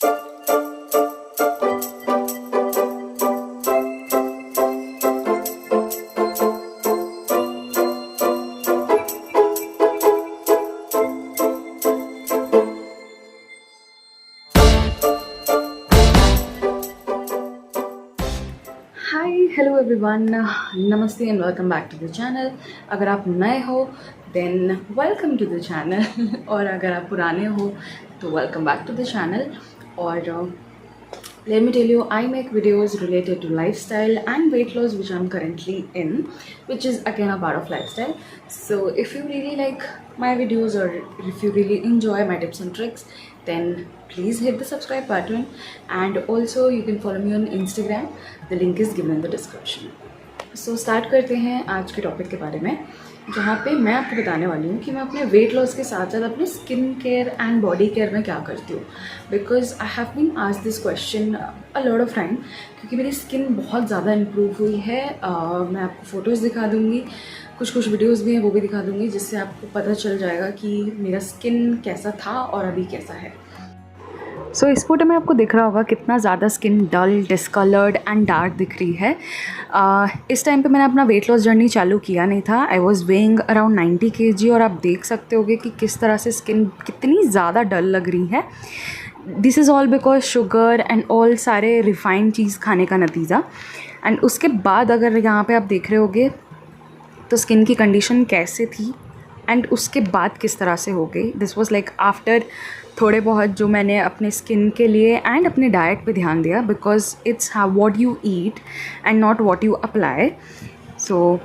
Hello everyone, नमस्ते and welcome back to the channel. अगर आप नए हो then welcome to the channel और अगर आप पुराने हो तो welcome back to the channel. और let me tell you, I make videos related to lifestyle and weight loss, which I'm currently in, which is again a part of lifestyle. So if you really like my videos or if you really enjoy my tips and tricks, then please hit the subscribe button, and also you can follow me on Instagram. The link is given in the description. So start करते हैं आज के topic के बारे में, जहाँ पे मैं आपको बताने वाली हूँ कि मैं अपने वेट लॉस के साथ साथ अपने skin care and body care में क्या करती हूँ। Because I have been asked this question a lot of time, क्योंकि मेरी स्किन बहुत ज़्यादा इम्प्रूव हुई है। मैं आपको फ़ोटोज़ दिखा दूँगी, कुछ वीडियोज़ भी हैं वो भी दिखा दूँगी, जिससे आपको पता चल जाएगा कि मेरा स्किन कैसा था और अभी कैसा है। सो इस फोटो में आपको दिख रहा होगा कितना ज़्यादा skin dull, discoloured and dark दिख रही है। इस टाइम पे मैंने अपना वेट लॉस जर्नी चालू किया नहीं था। I was weighing around 90 kg और आप देख सकते होगे कि किस तरह से स्किन कितनी ज़्यादा डल लग रही है। This is all because sugar and all सारे रिफाइंड चीज़ खाने का नतीजा। एंड उसके बाद अगर यहाँ पे आप देख रहे होगे तो स्किन की कंडीशन कैसे थी एंड उसके बाद किस तरह से हो गई। दिस वॉज लाइक आफ्टर थोड़े बहुत जो मैंने अपने स्किन के लिए एंड अपने डाइट पे ध्यान दिया, because it's what you eat and not what you apply. So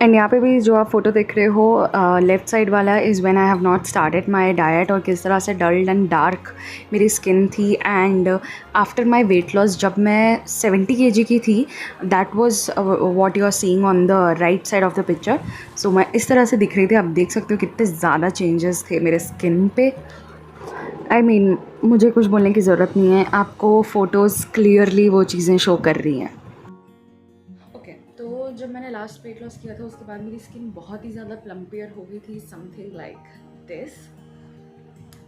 and यहाँ पे भी जो आप फोटो देख रहे हो लेफ़्ट साइड वाला is when I have not started my diet, और किस तरह से डल्ड एंड डार्क मेरी स्किन थी। And after my weight loss जब मैं 70 kg की थी, that was what you are seeing on the right side of the picture. सो मैं इस तरह से दिख रही थी। आप देख सकते हो कितने ज़्यादा चेंजेस थे मेरे स्किन पे। आई मीन मुझे कुछ बोलने की ज़रूरत नहीं है, आपको फ़ोटोज़ क्लियरली वो चीज़ें शो कर रही हैं। ओके, तो जब मैंने लास्ट वेट लॉस किया था उसके बाद मेरी स्किन बहुत ही ज़्यादा प्लम्पियर हो गई थी, समथिंग लाइक दिस।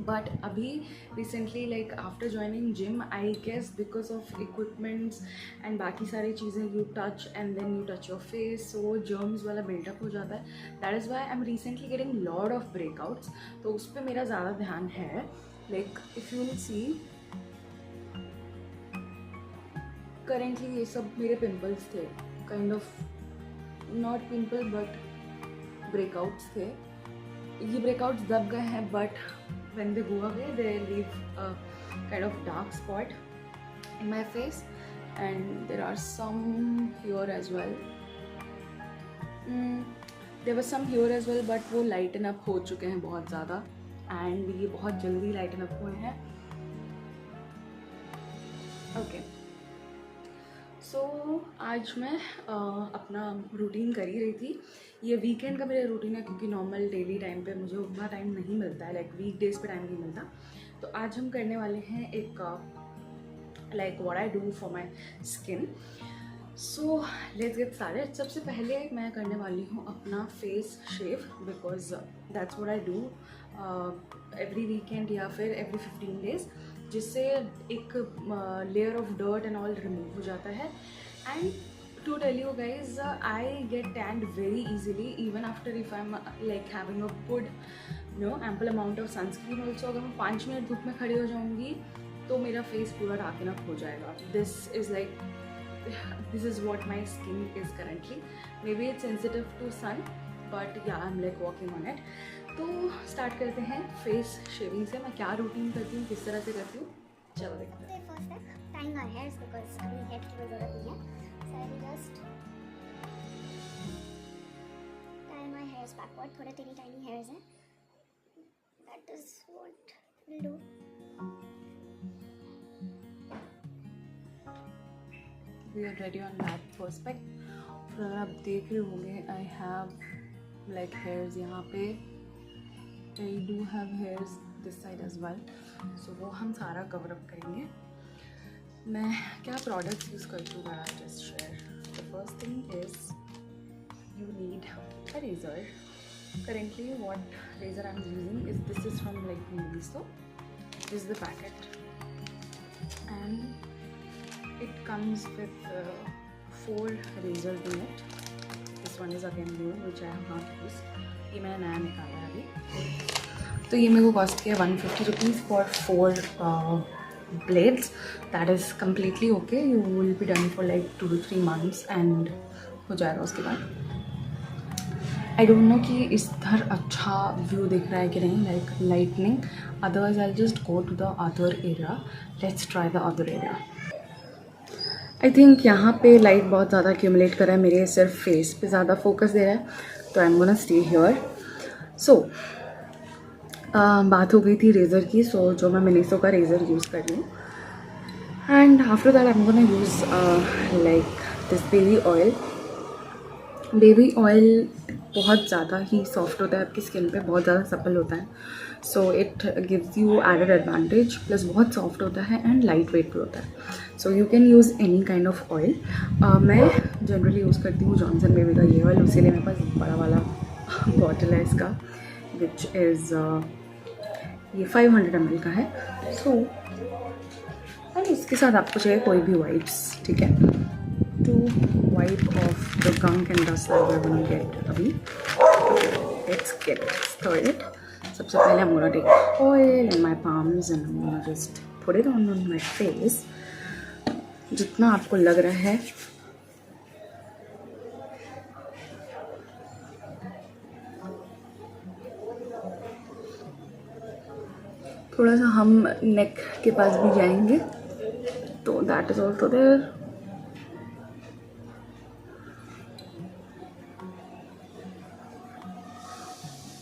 बट अभी recently like after joining gym, I guess because of equipments and बाकी सारी चीज़ें, you touch and then you touch your face, so germs वाला बिल्डअप हो जाता है। That is why I am recently getting lot of breakouts. तो उस पर मेरा ज़्यादा ध्यान है। Like if you will see, currently ये सब मेरे पिंपल्स थे, kind of not pimple but breakouts थे। ये ब्रेकआउट्स दब गए हैं, but when they go away they leave a kind of dark spot in my face, and there are some here as well. There was some here as well, but वो lighten up हो चुके हैं बहुत ज़्यादा, and ये बहुत जल्दी lighten up हुए हैं। Okay. सो आज मैं अपना रूटीन कर ही रही थी। ये वीकेंड का मेरा रूटीन है, क्योंकि नॉर्मल डेली टाइम पे मुझे उतना टाइम नहीं मिलता है, लाइक वीक डेज पे टाइम नहीं मिलता। तो आज हम करने वाले हैं एक like what I do for my skin. So let's get started. सबसे पहले मैं करने वाली हूँ अपना face shave, because that's what I do every weekend या फिर एवरी 15 days, जिससे एक layer of dirt and all remove हो जाता है। And to tell you guys, I get tanned very easily even after if I am like having a good ample amount of sunscreen also. अगर मैं 5 minute धूप में खड़ी हो जाऊँगी तो मेरा फेस पूरा डार्कन अप हो जाएगा। This is what my skin is currently. Maybe it's sensitive to sun, but yeah I am like working on it. तो स्टार्ट करते हैं फेस शेविंग से। मैं क्या रूटीन करती हूँ, किस तरह से करती हूँ, चलो देखते हैं। फर्स्ट है टाइंग आवर हेयर्स, बिकॉज अभी हेयर की कोई ज़रूरत नहीं है। So I will just tie my hairs backward. थोड़े टेनी टाइनी हेयर्स हैं, that is what will do. We are ready on that perspect. फिर अगर आप देख रहे होंगे, आई हैव लाइक हेयर्स यहाँ पे, I do have hairs this side as well. So वो हम सारा कवर अप करेंगे। मैं क्या प्रोडक्ट्स यूज़ करती हूँ, I just share. The first thing is you need a razor. Currently what razor I am using is this is from like Miniso. This is the packet, comes with 4 razors in it. This one is again new, which I have not used. ये मैंने नया निकाला है अभी. तो ये मेरे को कॉस्ट किया 150 rupees for 4 blades. That is completely okay. You will be done for like 2 to 3 months and हो जाएगा उसके बाद. I don't know कि इधर अच्छा व्यू दिख रहा है कि नहीं, like lightning. Otherwise I'll just go to the other area. Let's try the other area. I think यहाँ पे लाइट बहुत ज़्यादा accumulate कर रहा है, मेरे सिर्फ फेस पे ज़्यादा फोकस दे रहा है, तो I'm gonna stay here. So बात हो गई थी रेज़र की. सो जो मैं मिनीसो का रेज़र यूज़ कर रही हूँ. And after that I am gonna use like this baby oil. Baby oil बहुत ज़्यादा ही सॉफ्ट होता है आपकी स्किन पे, बहुत ज़्यादा सपल होता है. So it gives you added advantage. Plus बहुत सॉफ्ट होता है एंड लाइट वेट भी होता है. So you can use any kind of oil. मैं जनरली यूज़ करती हूँ जॉनसन बेबी का ये ऑयल. उसी लिए मेरे पास बड़ा वाला बॉटल है इसका, विच इज़ ये 500 ml का है. सो और इसके साथ आपको चाहिए कोई भी वाइप्स, ठीक है, to wipe off the gunk and dust that we are gonna get. अभी लेट्स गेट स्टार्टेड. सबसे पहले I'm gonna take oil in my palms and I'm gonna just put it on my face. जितना आपको लग रहा है थोड़ा सा हम नेक के पास भी जाएंगे, तो that is also there.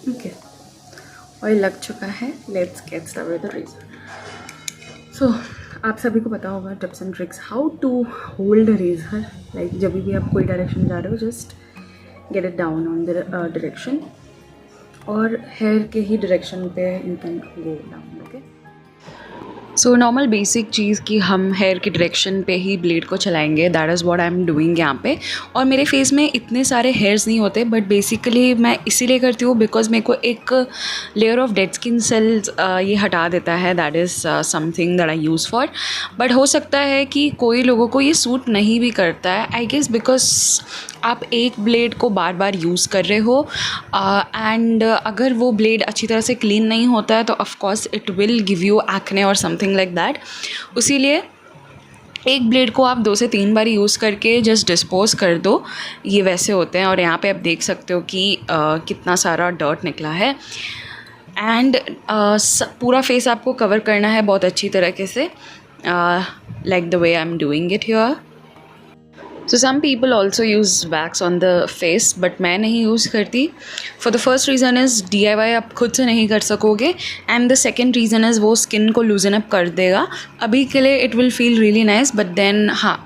Okay, oil लग चुका है. Let's get started with the razor. So आप सभी को पता होगा tips and tricks how to hold razor. Like जब भी आप कोई डायरेक्शन जा रहे हो, just get it down on the direction, और हेयर के ही डायरेक्शन पे you can go down. Okay, so normal basic चीज़ कि हम हेयर की डायरेक्शन पे ही ब्लेड को चलाएंगे. That is what I am doing यहाँ पे. और मेरे फेस में इतने सारे हेयर्स नहीं होते, बट बेसिकली मैं इसीलिए करती हूँ बिकॉज मेरे को एक layer of dead skin cells ये हटा देता है. That is something that I use for. But हो सकता है कि कोई लोगों को ये सूट नहीं भी करता है, आई गेस बिकॉज आप एक ब्लेड को बार बार यूज़ कर रहे हो, एंड अगर वो ब्लेड अच्छी तरह से क्लीन नहीं होता है तो of course it will give you acne और समथिंग लाइक दैट. इसीलिए एक ब्लेड को आप 2 से 3 बार यूज़ करके जस्ट डिस्पोज कर दो. ये वैसे होते हैं. और यहाँ पे आप देख सकते हो कि कितना सारा डर्ट निकला है. एंड पूरा फेस आपको कवर करना है बहुत अच्छी तरीके से, like the way I am doing it here. So some people also use wax on the face, but मैं नहीं यूज़ करती. For the first reason is DIY आप खुद से नहीं कर सकोगे, and the second reason is वो स्किन को लूजन अप कर देगा. अभी के लिए it will feel really nice, but then हाँ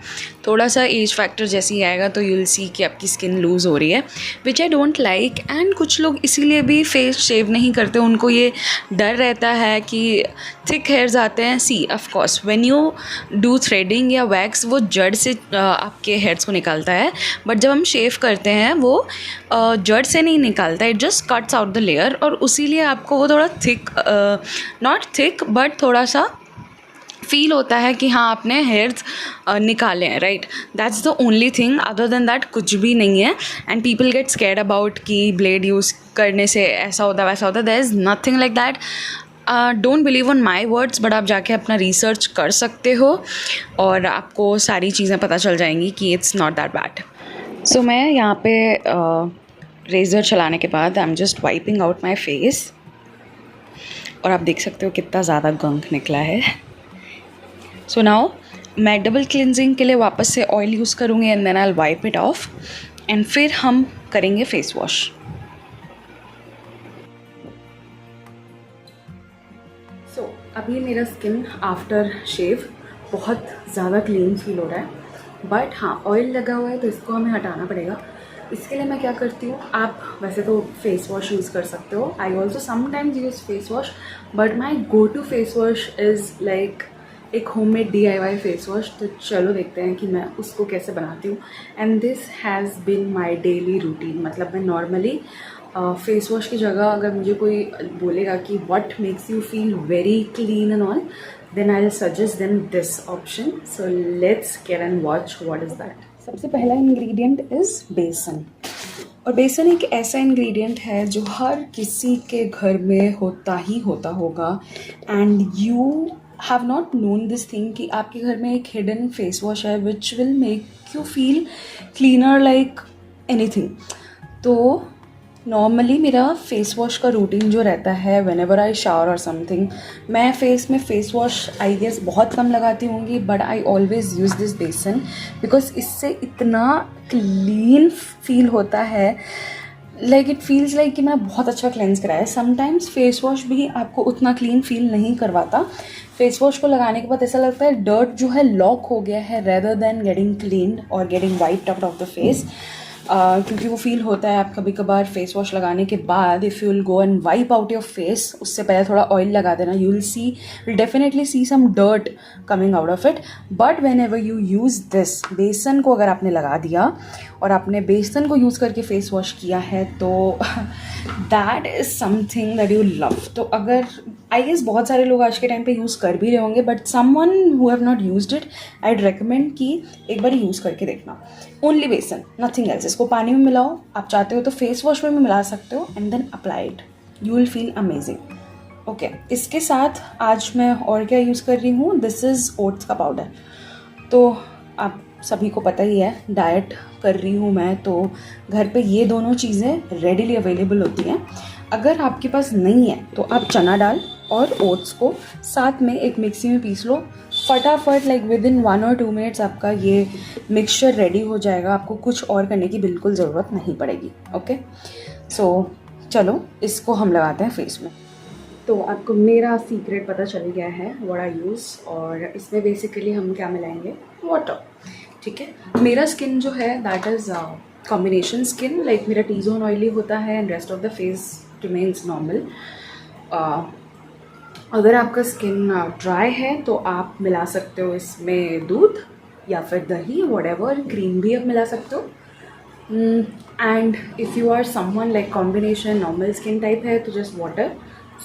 थोड़ा सा एज फैक्टर जैसे ही आएगा तो यू विल सी कि आपकी स्किन लूज़ हो रही है, विच आई डोंट लाइक. एंड कुछ लोग इसीलिए भी फेस शेव नहीं करते. उनको ये डर रहता है कि थिक हेयर्स आते हैं. See of course when you do threading या वैक्स, वो जड़ से आपके हेयर्स को निकालता है, बट जब हम शेव करते हैं वो जड़ से नहीं निकालता. It just cuts out the layer, और उसीलिए आपको वो थोड़ा थिक, नॉट थिक बट थोड़ा सा फील होता है कि हाँ आपने हेयर्स निकाले हैं, right. That's the only thing. Other than that कुछ भी नहीं है. And people get scared about कि ब्लेड यूज़ करने से ऐसा होता है वैसा होता है. There is nothing like that. Don't believe on my words, but आप जाके अपना रिसर्च कर सकते हो और आपको सारी चीज़ें पता चल जाएंगी कि इट्स नॉट दैट बैड. सो मैं यहाँ पे रेज़र चलाने के बाद आई am just wiping out my face, और आप देख सकते हो कितना ज़्यादा गंक निकला है. सो नाउ मैं डबल क्लिनजिंग के लिए वापस से ऑयल यूज़ करूँगी, and then I will wipe it off, and फिर हम करेंगे फेस वॉश. सो अभी मेरा स्किन आफ्टर शेव बहुत ज़्यादा क्लीन फील हो रहा है, बट हाँ ऑयल लगा हुआ है तो इसको हमें हटाना पड़ेगा. इसके लिए मैं क्या करती हूँ, आप वैसे तो फेस वॉश यूज़ कर सकते हो. I also sometimes use face wash, but my go to face wash is like एक होममेड DIY फेस वॉश. तो चलो देखते हैं कि मैं उसको कैसे बनाती हूँ. And this has been my daily routine. मतलब मैं नॉर्मली फेस वॉश की जगह अगर मुझे कोई बोलेगा कि what makes you feel very clean and all, then I'll suggest them this option. So let's get and watch what is that. सबसे पहला इंग्रेडिएंट इज़ बेसन. और बेसन एक ऐसा इंग्रेडिएंट है जो हर किसी के घर में होता ही होता होगा. And you have not known this thing कि आपके घर में एक हिडन फेस वॉश है which will make you feel cleaner like anything. तो नॉर्मली मेरा फेस वॉश का रूटीन जो रहता है व्हेन एवर आई शावर और समथिंग, मैं फेस में फेस वॉश आई गेस बहुत कम लगाती होंगी, but I always use this बेसन बिकॉज इससे इतना क्लीन फील होता है. लाइक इट फील्स लाइक कि मैंने बहुत अच्छा क्लेंस कराया है. समटाइम्स फेस वॉश भी आपको उतना क्लीन फील नहीं करवाता. फेस वॉश को लगाने के बाद ऐसा लगता है डर्ट जो है लॉक हो गया है रेदर देन गेटिंग क्लीन और getting wiped out of the face. क्योंकि वो फील होता है आप कभी कभार फेस वॉश लगाने के बाद if you will go and wipe out your face, उससे पहले थोड़ा ऑयल लगा देना, you will definitely see some dirt coming out of it. But whenever you use this, बेसन को अगर आपने लगा दिया और आपने बेसन को यूज़ करके फेस वॉश किया है तो that is something that you love. तो अगर आई गेस बहुत सारे लोग आज के टाइम पे यूज़ कर भी रहे होंगे, but someone who have not used it I recommend कि एक बार यूज़ करके देखना. ओनली बेसन, नथिंग एल्स. इसको पानी में मिलाओ, आप चाहते हो तो फेस वॉश में भी मिला सकते हो and then apply it. You will feel amazing. Okay, इसके साथ आज मैं और क्या यूज़ कर रही हूँ, दिस इज़ ओट्स का पाउडर. तो आप सभी को पता ही है डाइट कर रही हूँ मैं, तो घर पे ये दोनों चीज़ें रेडीली अवेलेबल होती हैं. अगर आपके पास नहीं है तो आप चना दाल और ओट्स को साथ में एक मिक्सी में पीस लो. फटाफट लाइक विद इन 1 और 2 मिनट्स आपका ये मिक्सचर रेडी हो जाएगा. आपको कुछ और करने की बिल्कुल ज़रूरत नहीं पड़ेगी. ओके, सो चलो इसको हम लगाते हैं फेस में. तो आपको मेरा सीक्रेट पता चल गया है व्हाट आई यूज़. और इसमें बेसिकली हम क्या मिलाएंगे, वाटर. ठीक है, मेरा स्किन जो है that is combination skin. Like मेरा टी जोन ऑयली होता है and rest of the face remains normal. अगर आपका स्किन ड्राई है तो आप मिला सकते हो इसमें दूध या फिर दही, व्हाटएवर, क्रीम भी आप मिला सकते हो. And if you are someone like combination normal skin type है तो जस्ट वाटर.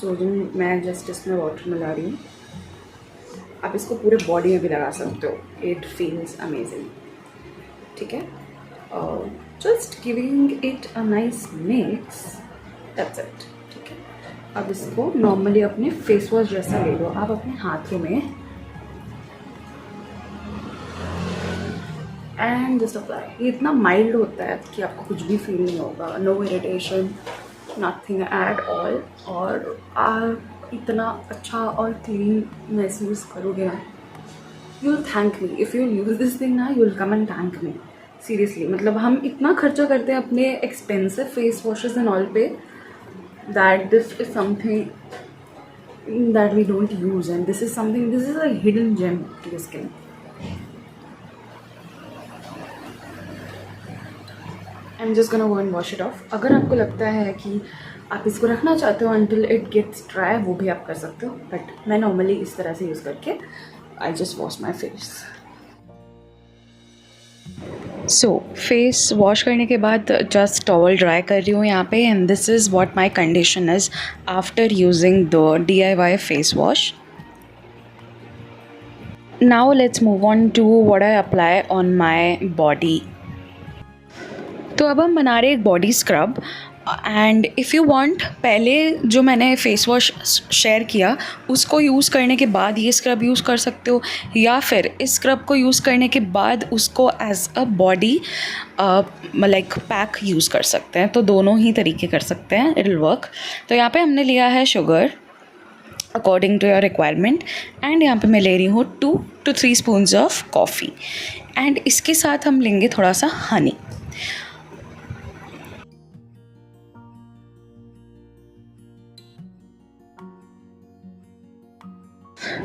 सो मैं जस्ट इसमें वाटर मिला रही हूँ. आप इसको पूरे बॉडी में भी लगा सकते हो, इट फील्स अमेजिंग. ठीक है, just giving it a nice mix, that's it. ठीक है, अब इसको नॉर्मली अपने फेस वॉश जैसा ले लो आप अपने हाथों में एंड जस्ट अप्लाई. ये इतना माइल्ड होता है कि आपको कुछ भी फील नहीं होगा, no irritation, nothing at all. और आप इतना अच्छा और क्लीन महसूस करोगे ना, you will thank me. If you use this thing ना, you will come and thank me seriously. मतलब हम इतना खर्चा करते हैं अपने expensive face washes and all पे, that this is something that we don't use and this is a hidden gem to your skin. I am just gonna go and wash it of. अगर आपको लगता है कि आप इसको रखना चाहते हो until it gets dry, वो भी आप कर सकते हो, बट मैं नॉर्मली इस तरह से यूज़ करके I just wash my face. So face wash करने के बाद जस्ट टॉवल ड्राई कर रही हूँ यहाँ पे. And this is what my condition is after using the DIY face wash. Now let's move on to what I apply on my body. तो अब हम बना रहे एक body scrub. And if you want, पहले जो मैंने फेस वॉश शेयर किया उसको यूज़ करने के बाद ये स्क्रब यूज़ कर सकते हो, या फिर इस स्क्रब को यूज़ करने के बाद उसको as a body like pack use कर सकते हैं. तो दोनों ही तरीके कर सकते हैं, इट विल वर्क. तो यहाँ पे हमने लिया है sugar according to your requirement. And यहाँ पे मैं ले रही हूँ 2 to 3 spoons of coffee. And इसके साथ हम लेंगे थोड़ा सा हनी.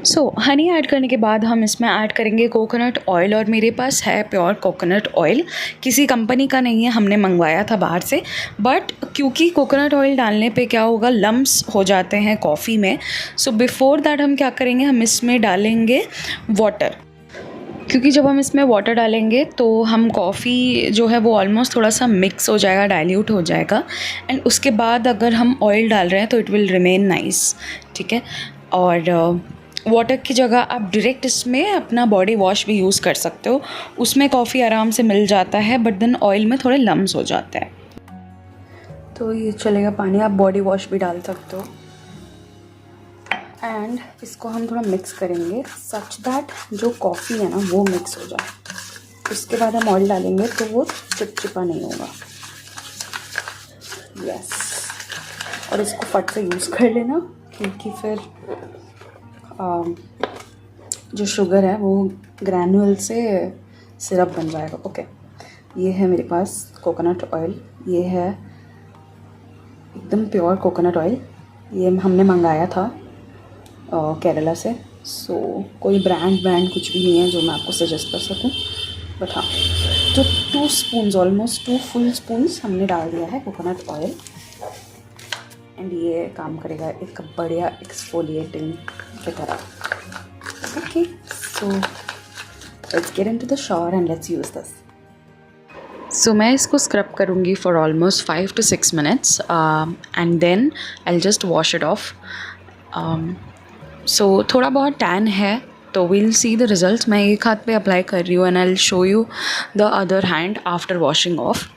सो हनी ऐड करने के बाद हम इसमें ऐड करेंगे कोकोनट ऑयल. और मेरे पास है प्योर कोकोनट ऑयल, किसी कंपनी का नहीं है, हमने मंगवाया था बाहर से. बट क्योंकि कोकोनट ऑयल डालने पे क्या होगा, लम्स हो जाते हैं कॉफ़ी में. सो बिफ़ोर दैट हम क्या करेंगे, हम इसमें डालेंगे वाटर. क्योंकि जब हम इसमें वाटर डालेंगे तो हम कॉफ़ी जो है वो ऑलमोस्ट थोड़ा सा मिक्स हो जाएगा, डाइल्यूट हो जाएगा. एंड उसके बाद अगर हम ऑयल डाल रहे हैं तो इट विल रिमेन नाइस. ठीक है, और वाटर की जगह आप डायरेक्ट इसमें अपना बॉडी वॉश भी यूज़ कर सकते हो, उसमें कॉफ़ी आराम से मिल जाता है, बट देन ऑयल में थोड़े लम्स हो जाते हैं। तो ये चलेगा पानी, आप बॉडी वॉश भी डाल सकते हो। एंड इसको हम थोड़ा मिक्स करेंगे सच दैट जो कॉफ़ी है ना वो मिक्स हो जाए। उसके बाद हम ऑयल डालेंगे तो वो चिपचिपा नहीं होगा। यस, और इसको फट से यूज़ कर लेना, क्योंकि फिर जो शुगर है वो ग्रैनुअल से सिरप बन जाएगा। ओके, ये है मेरे पास कोकोनट ऑयल, ये है एकदम प्योर कोकोनट ऑयल। ये हमने मंगाया था केरला से। सो कोई ब्रांड कुछ भी नहीं है जो मैं आपको सजेस्ट कर सकूं, बट हाँ, तो 2 स्पून्स, ऑलमोस्ट 2 फुल स्पून्स हमने डाल दिया है कोकोनट ऑयल। एंड ये काम करेगा एक बढ़िया एक्सफोलिएटिंग की तरह। Okay, so let's get into the shower and let's use this. So मैं इसको स्क्रब करूँगी for almost 5 to 6 minutes and then I will just wash it off. So थोड़ा बहुत टैन है तो वील सी द रिजल्ट्स। मैं एक हाथ पे अप्लाई कर रही हूँ and I will show you the other hand after washing off.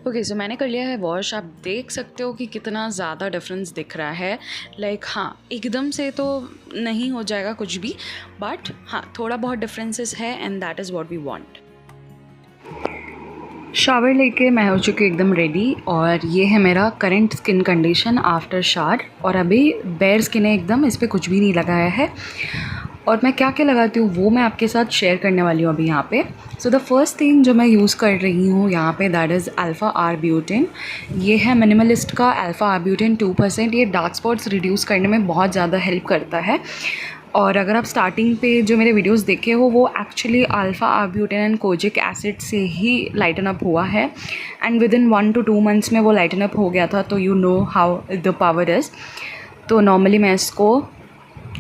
Okay, so मैंने कर लिया है वॉश। आप देख सकते हो कि कितना ज़्यादा डिफरेंस दिख रहा है। लाइक हाँ, एकदम से तो नहीं हो जाएगा कुछ भी, बट हाँ थोड़ा बहुत डिफरेंसेस है and that is what we want. Shower लेके मैं हो चुकी हूँ एकदम रेडी, और ये है मेरा current skin condition after shower. और अभी बेयर स्किन है एकदम, इस पर कुछ भी नहीं लगाया है। और मैं क्या क्या लगाती हूँ वो मैं आपके साथ शेयर करने वाली हूँ अभी यहाँ पे। सो द फर्स्ट थिंग जो मैं यूज़ कर रही हूँ यहाँ पे दैट इज़ अल्फ़ा आर्ब्यूटिन। ये है मिनिमलिस्ट का अल्फ़ा आर्ब्यूटिन 2%। ये डार्क स्पॉट्स रिड्यूस करने में बहुत ज़्यादा हेल्प करता है। और अगर आप स्टार्टिंग पे जो मेरे वीडियोस देखे हो वो actually alpha arbutin and kojic acid से ही लाइटन अप हुआ है, and with in 1 to 2 months में वो लाइटन अप हो गया था। तो you know how the power is. तो नॉर्मली मैं इसको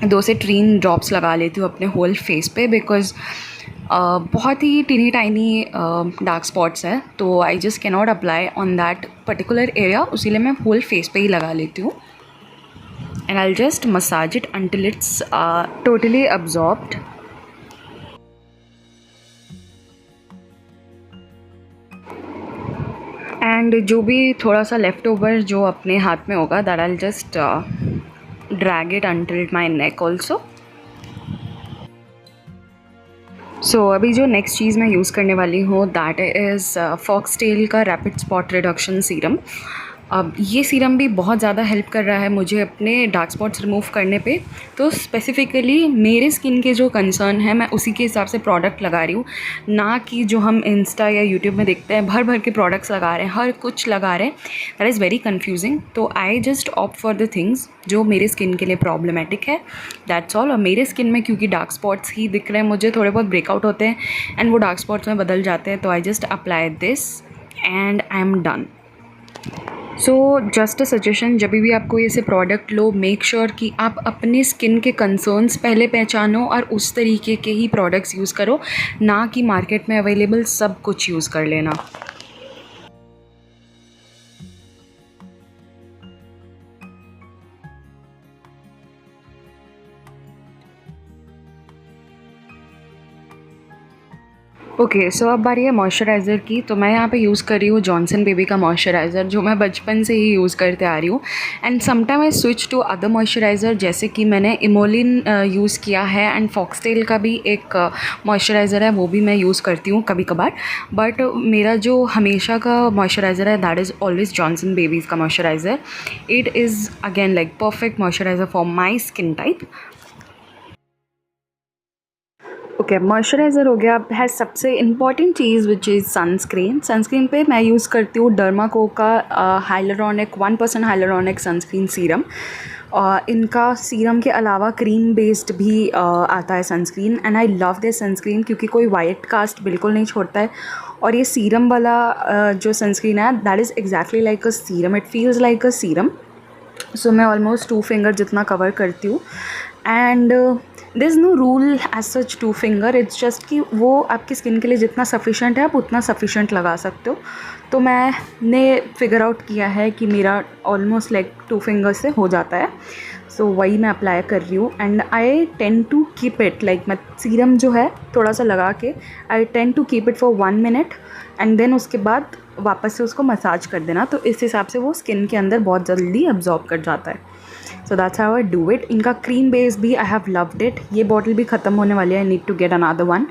2 से 3 ड्रॉप्स लगा लेती हूँ अपने होल फेस पे, बिकॉज़ बहुत ही टीनी टाइनी डार्क स्पॉट्स है, तो I just cannot apply on that particular area, उसीलिए मैं होल फेस पे ही लगा लेती हूँ। And I just massage it until it's totally absorbed. एंड जो भी थोड़ा सा लेफ्ट ओवर जो अपने हाथ में होगा that I will just drag it until my neck also. So अभी जो नेक्स्ट चीज़ मैं यूज़ करने वाली हूँ दैट इज़ फॉक्सटेल का रैपिड स्पॉट रिडक्शन सीरम। अब ये सीरम भी बहुत ज़्यादा हेल्प कर रहा है मुझे अपने डार्क स्पॉट्स रिमूव करने पे। तो स्पेसिफ़िकली मेरे स्किन के जो कंसर्न है मैं उसी के हिसाब से प्रोडक्ट लगा रही हूँ, ना कि जो हम इंस्टा या यूट्यूब में देखते हैं भर भर के प्रोडक्ट्स लगा रहे हैं, हर कुछ लगा रहे हैं। That is very confusing. तो I just opt for the things जो मेरे स्किन के लिए प्रॉब्लमेटिक है, दैट्स ऑल। और मेरे स्किन में क्योंकि डार्क स्पॉट्स ही दिख रहे हैं मुझे, थोड़े बहुत ब्रेकआउट होते हैं एंड वो डार्क स्पॉट्स में बदल जाते हैं, तो I just apply this and I am done. So just a suggestion, जब भी आपको ऐसे प्रोडक्ट लो, मेक श्योर कि आप अपने स्किन के कंसर्न्स पहले पहचानो और उस तरीके के ही प्रोडक्ट्स यूज़ करो, ना कि मार्केट में अवेलेबल सब कुछ यूज़ कर लेना। ओके, सो अब बारी है मॉइस्चराइज़र की। तो मैं यहाँ पे यूज़ कर रही हूँ जॉनसन बेबी का मॉइस्चराइज़र, जो मैं बचपन से ही यूज़ करते आ रही हूँ। And sometime I switch to other moisturiser, जैसे कि मैंने इमोलिन यूज़ किया है, एंड फॉक्सटेल का भी एक मॉइस्चराइज़र है, वो भी मैं यूज़ करती हूँ कभी कभार। बट मेरा जो हमेशा का मॉइस्चराइज़र है that is always Johnson babies का moisturiser. It is again like perfect moisturiser for my skin type. Okay, moisturiser हो गया। अब है सबसे इम्पॉर्टेंट चीज़ विच इज़ सनस्क्रीन। सनस्क्रीन पे मैं यूज़ करती हूँ डर्माको का हाइलुरोनिक 1% हाइलुरोनिक सनस्क्रीन सीरम। इनका सीरम के अलावा क्रीम बेस्ड भी आता है sunscreen, and I love this sunscreen क्योंकि कोई वाइट कास्ट बिल्कुल नहीं छोड़ता है और ये सीरम वाला जो सनस्क्रीन है that is exactly like a serum, it feels like a serum. So मैं ऑलमोस्ट 2 फिंगर जितना कवर करती हूँ. And there is no rule as such 2 finger, it's just कि वो आपकी स्किन के लिए जितना सफिशेंट है आप उतना सफिशेंट लगा सकते हो. तो मैंने फिगर आउट किया है कि मेरा ऑलमोस्ट लाइक 2 फिंगर से हो जाता है. सो वही मैं अप्लाई कर रही हूँ. And I tend to keep it like, मैं सीरम जो है थोड़ा सा लगा के I tend to keep it for 1 minute and then उसके बाद वापस से उसको मसाज कर देना. तो इस हिसाब से वो स्किन के अंदर बहुत जल्दी अब्जॉर्ब कर जाता है. So that's how I do it. इनका क्रीम बेस भी आई हैव लव्ड इट. ये बॉटल भी ख़त्म होने वाली है, I need to get another one.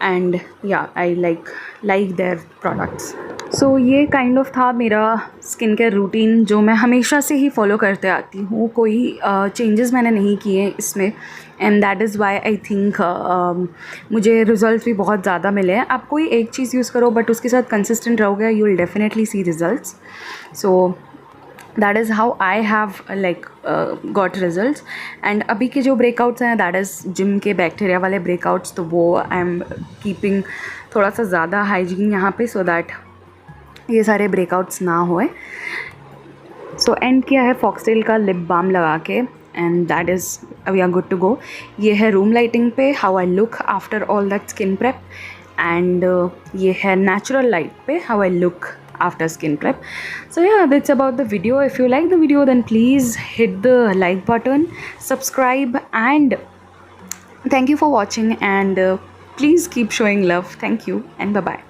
And या I like their products. So ये काइंड ऑफ था मेरा स्किन केयर रूटीन जो मैं हमेशा से ही फॉलो करते आती हूँ. कोई चेंजेस मैंने नहीं किए इसमें. And that is why I think मुझे रिज़ल्ट भी बहुत ज़्यादा मिले हैं. आप कोई एक चीज़ यूज़ करो बट उसके साथ कंसिस्टेंट रहोगे, you will definitely C results. So that is how I have like got results. And अभी के जो ब्रेकआउट्स हैं दैट इज़ जिम के बैक्टीरिया वाले ब्रेकआउट्स. तो वो आई एम कीपिंग थोड़ा सा ज़्यादा हाइजीन यहाँ पे, सो दैट ये सारे ब्रेकआउट्स ना होए. सो एंड किया है फॉक्सटेल का लिप बाम लगा के. And that is we are good to go. ये है रूम लाइटिंग पे how I look after all that skin prep. And ये है नेचुरल लाइट पे how I look after skin prep. So yeah, that's about the video. If you like the video then please hit the like button, subscribe, and thank you for watching. And please keep showing love. Thank you and bye bye.